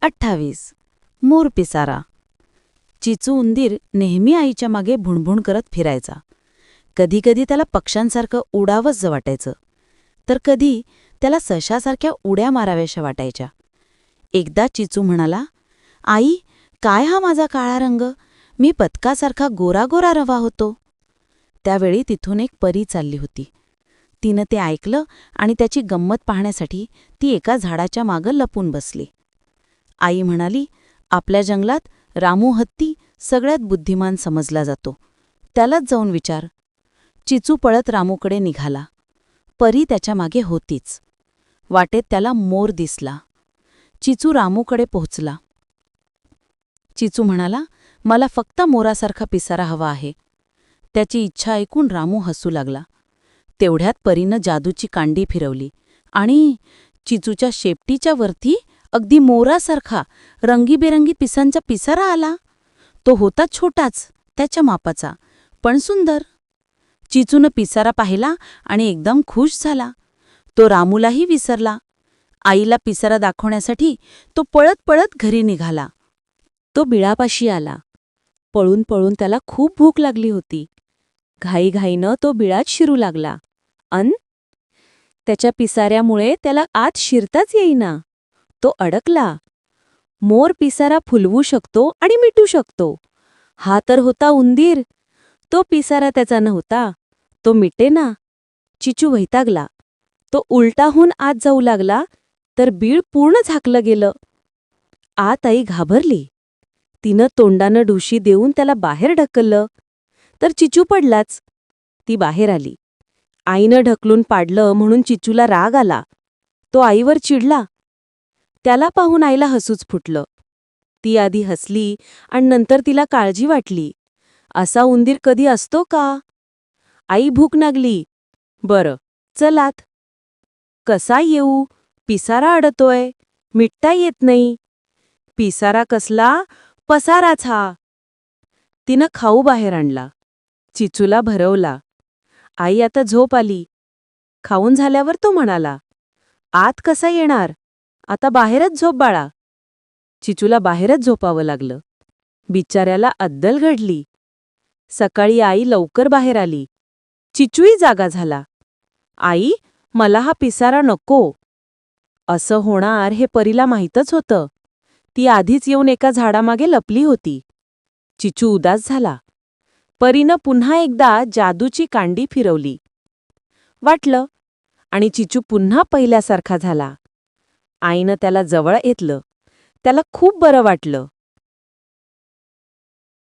28. मोर पिसारा. चिचू उंदीर नेहमी आईच्या मागे भुणभुण करत फिरायचा. कधीकधी त्याला पक्ष्यांसारखं उडावंसं वाटायचं, तर कधी त्याला सशासारख्या उड्या माराव्याशा वाटायच्या. एकदा चिचू म्हणाला, आई, काय हा माझा काळा रंग? मी पदकासारखा गोरा गोरा रवा होतो. त्यावेळी तिथून एक परी चालली होती. तिनं ते ऐकलं आणि त्याची गंमत पाहण्यासाठी ती एका झाडाच्या मागं लपून बसली. आई म्हणाली, आपल्या जंगलात रामू हत्ती सगळ्यात बुद्धिमान समजला जातो, त्यालाच जाऊन विचार. चिचू पळत रामूकडे निघाला. परी त्याच्या मागे होतीच. वाटेत त्याला मोर दिसला. चिचू रामूकडे पोहोचला. चिचू म्हणाला, मला फक्त मोरासारखा पिसारा हवा आहे. त्याची इच्छा ऐकून रामू हसू लागला. तेवढ्यात परीनं जादूची कांडी फिरवली आणि चिचूच्या शेपटीच्या वरती अगदी मोरासारखा रंगीबेरंगी पिसांचा पिसारा आला. तो होता छोटाच, त्याच्या मापाचा, पण सुंदर. चिचूनं पिसारा पाहिला आणि एकदम खुश झाला. तो रामूलाही विसरला. आईला पिसारा दाखवण्यासाठी तो पळत पळत घरी निघाला. तो बिळापाशी आला. पळून पळून त्याला खूप भूक लागली होती. घाईघाईनं तो बिळात शिरू लागला. त्याच्या पिसाऱ्यामुळे त्याला आत शिरताच येईना. तो अडकला. मोर पिसारा फुलवू शकतो आणि मिटू शकतो. हा तर होता उंदीर. तो पिसारा त्याचा नव्हता. तो मिटेना. चिचू वैतागला. तो उलटाहून आत जाऊ लागला, तर बीळ पूर्ण झाकलं गेलं. आत आई घाबरली. तिनं तोंडानं ढुशी देऊन त्याला बाहेर ढकललं, तर चिचू पडलाच. ती बाहेर आली. आईनं ढकलून पाडलं म्हणून चिचूला राग आला. तो आईवर चिडला. त्याला पाहून आईला हसूच फुटलं. ती आधी हसली आणि नंतर तिला काळजी वाटली. असा उंदीर कधी असतो का? आई भूक लागली. बरं, चल आत. कसा येऊ? पिसारा अडतोय. मिटता येत नाही. पिसारा कसला? पसाराच हा. तिनं खाऊ बाहेर आणला. चिचूला भरवला. आई आता झोप आली. खाऊन झाल्यावर तो म्हणाला, आत कसा येणार? आता बाहेरच झोप बाळा. चिचूला बाहेरच झोपावं लागलं. बिचाऱ्याला अद्दल घडली. सकाळी आई लवकर बाहेर आली. चिचूही जागा झाला. आई, मला हा पिसारा नको. असं होणार हे परीला माहीतच होतं. ती आधीच येऊन एका झाडामागे लपली होती. चिचू उदास झाला. परीनं पुन्हा एकदा जादूची कांडी फिरवली. वाटलं आणि चिचू पुन्हा पहिल्यासारखा झाला. आईनं त्याला जवळ घेतलं. त्याला खूप बरं वाटलं.